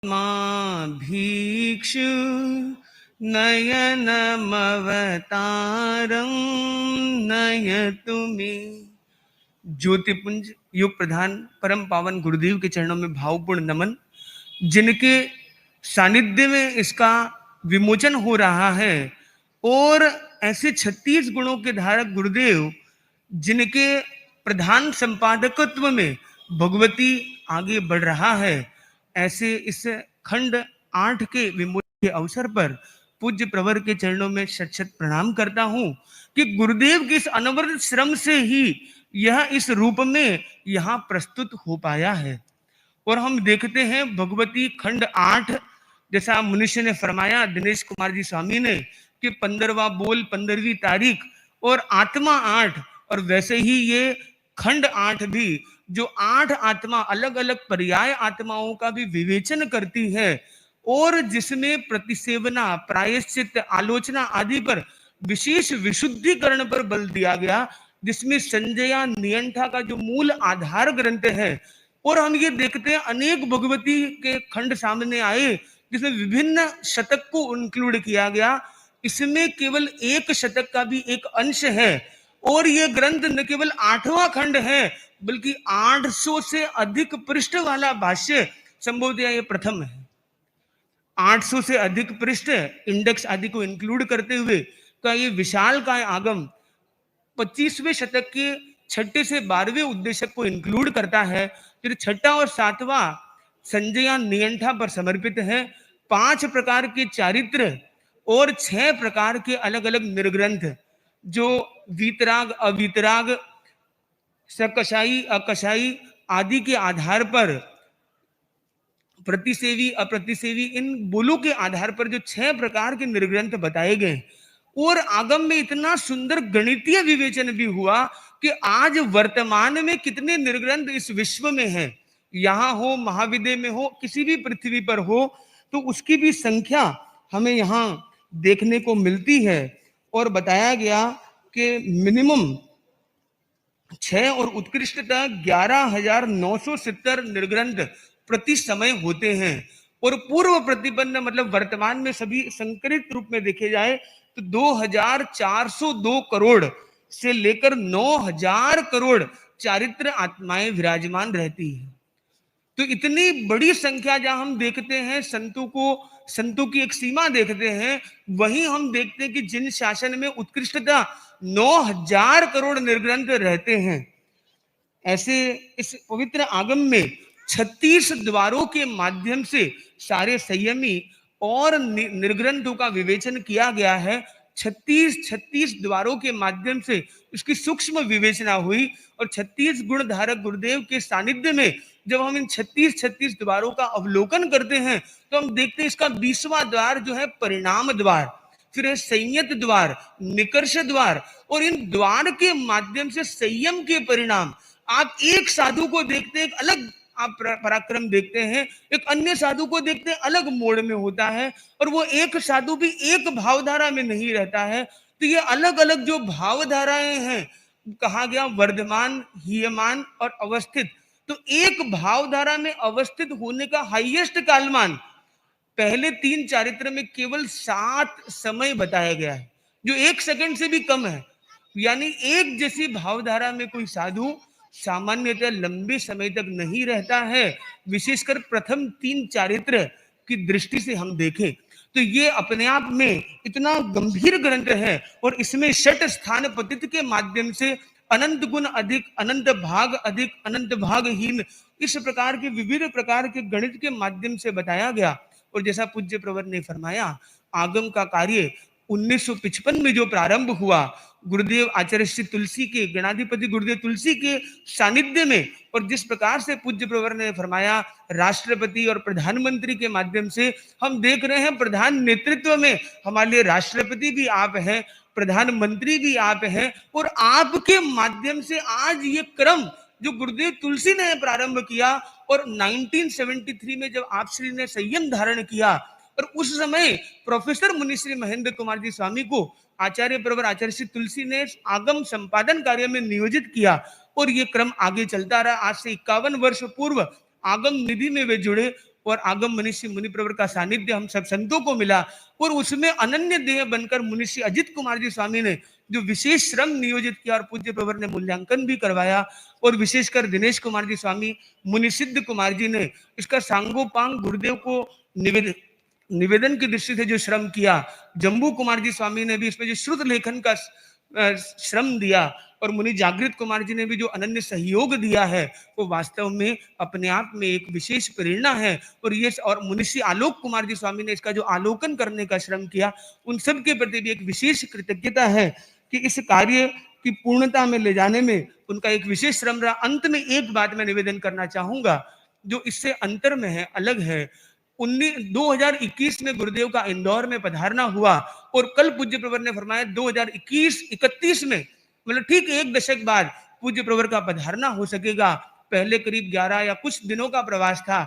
मां भीक्षु नयनमवतारं नयतु मे। ज्योतिपुंज युग प्रधान परम पावन गुरुदेव के चरणों में भावपूर्ण नमन। जिनके सानिध्य में इसका विमोचन हो रहा है और ऐसे 36 गुणों के धारक गुरुदेव जिनके प्रधान संपादकत्व में भगवती आगे बढ़ रहा है, ऐसे इस खंड 8 के विमोचन के अवसर पर पूज्य प्रवर के चरणों में शत शत प्रणाम करता हूं कि गुरुदेव के इस अनवरत श्रम से ही यह इस रूप में यहां प्रस्तुत हो पाया है। और हम देखते हैं भगवती खंड 8, जैसा मनुष्य ने फरमाया, दिनेश कुमार जी स्वामी ने, कि 15वां बोल 15वीं तारीख और आत्मा 8, और वैसे ही ये खंड 8 भी जो 8 आत्मा अलग अलग पर्याय आत्माओं का भी विवेचन करती है और जिसमें प्रतिसेवना, प्रायश्चित, आलोचना आदि पर विशेष विशुद्धिकरण पर बल दिया गया, जिसमें संजया नियंठा का जो मूल आधार ग्रंथ है। और हम ये देखते हैं अनेक भगवती के खंड सामने आए जिसमें विभिन्न शतक को इंक्लूड किया गया। इसमें केवल एक शतक का भी एक अंश है और ये ग्रंथ न केवल 8वां खंड है बल्कि 800 से अधिक पृष्ठ वाला भाष्य, संभवतः ये प्रथम है। 800 से अधिक पृष्ठ इंडेक्स आदि को इंक्लूड करते हुए का ये विशाल काय आगम 25वें शतक के 6 से 12वें उद्देशक को इंक्लूड करता है। फिर 6 और 7वां संजया नियंठा पर समर्पित है। 5 प्रकार के चारित्र और 6 प्रकार के अलग अलग निर्ग्रंथ जो वीतराग, अवीतराग, सकशाई, अकशाई आदि के आधार पर, प्रतिसेवी, अप्रतिसेवी, इन बोलों के आधार पर जो 6 प्रकार के निर्ग्रंथ बताए गए और आगम में इतना सुंदर गणितीय विवेचन भी हुआ कि आज वर्तमान में कितने निर्ग्रंथ इस विश्व में हैं, यहां हो, महाविद्य में हो, किसी भी पृथ्वी पर हो, तो उसकी भी संख्या हमें यहां देखने को मिलती है। और बताया गया कि मिनिमम 6 और उत्कृष्टता 11,970 निर्ग्रंथ प्रति समय होते हैं। और पूर्व प्रतिबंध मतलब वर्तमान में सभी संकरित रूप में देखे जाए तो 2,402 करोड़ से लेकर 9,000 करोड़ चारित्र आत्माएं विराजमान रहती हैं। तो इतनी बड़ी संख्या जहां हम देखते हैं संतों की एक सीमा देखते हैं, वहीं हम देखते हैं कि जिन शासन में उत्कृष्टता 9,000 करोड़ निर्ग्रंथ रहते हैं, ऐसे इस पवित्र आगम में 36 द्वारों के माध्यम से सारे संयमी और निर्ग्रंथों का विवेचन किया गया है। 36 द्वारों के माध्यम से उसकी सूक्ष्म विवेचना हुई और 36 गुण धारक गुरुदेव के सानिध्य में जब हम इन 36 द्वारों का अवलोकन करते हैं तो हम देखते हैं इसका 20वां द्वार जो है परिणाम द्वार, फिर है संयत द्वार, निकर्ष द्वार, और इन द्वार के माध्यम से संयम के परिणाम। आप एक साधु को देखते हैं एक अलग आप पराक्रम देखते हैं, एक अन्य साधु को देखते हैं अलग मोड़ में होता है, और वो एक साधु भी एक भावधारा में नहीं रहता है। तो ये अलग अलग जो भावधाराएं हैं, कहा गया वर्धमान, हीयमान और अवस्थित। तो एक भावधारा में अवस्थित होने का हाईएस्ट कालमान पहले 3 चारित्र में केवल 7 समय बताया गया है, जो 1 सेकंड से भी कम है। यानी एक जैसी भावधारा में कोई साधु सामान्यतः लंबे समय तक नहीं रहता है। विशेषकर प्रथम 3 चारित्र की दृष्टि से हम देखें तो ये अपने आप में इतना गंभीर ग्रंथ है और इसमें षट स्थान पतित के माध्यम से अनंत गुण अधिक, अनंत भाग अधिक, अनंत भागहीन, इस प्रकार के विभिन्न प्रकार के गणित के माध्यम से बताया गया। और जैसा पूज्य प्रवर ने फरमाया, आगम का कार्य 1955 में जो प्रारंभ हुआ, गुरुदेव आचार्य श्री तुलसी के, गणाधिपति गुरुदेव तुलसी के सानिध्य में, और जिस प्रकार से पूज्य प्रवर ने फरमाया राष्ट्रपति और प्रधानमंत्री के माध्यम से, हम देख रहे हैं प्रधान नेतृत्व में हमारे लिए राष्ट्रपति भी आप हैं, प्रधानमंत्री भी आप हैं, और आपके माध्यम से आज ये क्रम जो गुरुदेव तुलसी ने प्रारंभ किया, और 1973 में जब आप श्री ने संयम धारण किया, और उस समय प्रोफेसर मुनिश्री महेंद्र कुमार जी स्वामी को आचार्य प्रवर आचार्य श्री तुलसी ने आगम संपादन कार्य में नियोजित किया, और ये क्रम आगे चलता रहा। आज से 51 वर्ष पूर्व आगम निधि में वे जुड़े और आगम मनीषी मुनि प्रवर का सानिध्य हम सब संतों को मिला, और उसमें अनन्य देह बनकर मुनीषी अजित कुमार जी स्वामी ने जो विशेष श्रम नियोजित किया और पूज्य प्रवर ने मूल्यांकन भी करवाया, और विशेषकर दिनेश कुमार जी स्वामी, मुनिसिद्ध कुमार जी ने इसका सांगोपांग गुरुदेव को निवेदन की दृष्टि से जो श्रम किया, जम्बू कुमार जी स्वामी ने भी इसमें जो श्रुत लेखन का श्रम दिया, और मुनि जागृत कुमार जी ने भी जो अनन्य सहयोग दिया है, वो वास्तव में अपने आप में एक विशेष प्रेरणा है। और मुनिषी आलोक कुमार जी स्वामी ने इसका जो आलोकन करने का श्रम किया, उन सब के प्रति भी एक विशेष कृतज्ञता है कि इस कार्य की पूर्णता में ले जाने में उनका एक विशेष श्रम रहा। अंत में एक बात मैं निवेदन करना चाहूंगा जो इससे अंतर में है, अलग है। 2021 में गुरुदेव का इंदौर में पधारना हुआ, और कल पूज्य प्रवर ने फरमाया 2021-31 में, मतलब ठीक एक दशक बाद पूज्य प्रवर का पधारना हो सकेगा। पहले करीब 11 या कुछ दिनों का प्रवास था,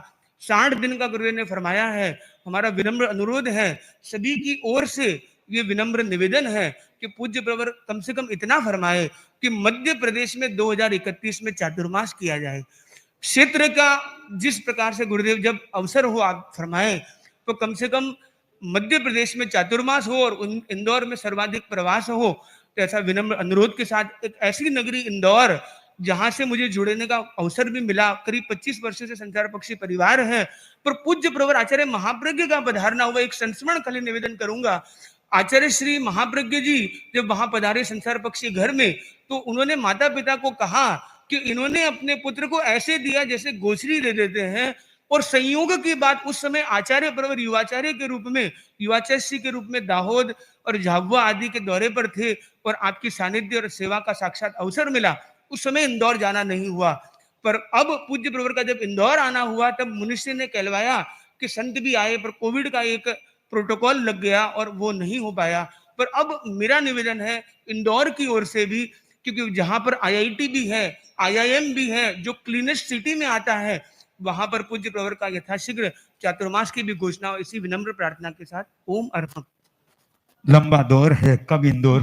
60 दिन का गुरुदेव ने फरमाया है। हमारा विनम्र अनुरोध है, सभी की ओर से ये विनम्र निवेदन है कि पूज्य प्रवर कम से कम इतना फरमाए कि मध्य प्रदेश में 2031 में चातुर्मास किया जाए। क्षेत्र का जिस प्रकार से गुरुदेव जब अवसर हो आप फरमाए, तो कम से कम मध्य प्रदेश में चातुर्मास हो और इंदौर में सर्वाधिक प्रवास हो। तो ऐसा विनम्र अनुरोध के साथ एक ऐसी नगरी इंदौर जहां से मुझे जुड़ने का अवसर भी मिला, करीब 25 वर्षों से संचार पक्षी परिवार है, पर पूज्य प्रवर आचार्य महाप्रज्ञ का पधारना हुआ। एक संस्मरण खाली निवेदन करूंगा। आचार्य श्री महाप्रज्ञ जी जब वहां पधारे संसार पक्षी घर में, तो उन्होंने माता पिता को कहा कि इन्होंने अपने पुत्र को ऐसे दिया जैसे गोचरी दे देते हैं। और संयोग की बात, उस समय आचार्य प्रवर युवाचार्य के रूप में, युवाचार्य के रूप में दाहोद और झाबुआ आदि के दौरे पर थे, और आपकी सानिध्य और सेवा का साक्षात अवसर मिला। उस समय इंदौर जाना नहीं हुआ, पर अब पूज्य प्रवर का जब इंदौर आना हुआ, तब मनुष्य ने कहलवाया कि संत भी आए, पर कोविड का एक प्रोटोकॉल लग गया और वो नहीं हो पाया। पर अब मेरा निवेदन है इंदौर की ओर से भी, क्योंकि जहां पर IIT भी है, IIM भी है, जो क्लीनेस्ट सिटी में आता है, वहां पर पूज्य प्रवर का यथाशीघ्र चातुर्मास की भी घोषणा, इसी विनम्र प्रार्थना के साथ ओम अर्पण। लंबा दौर है, कब इंदौर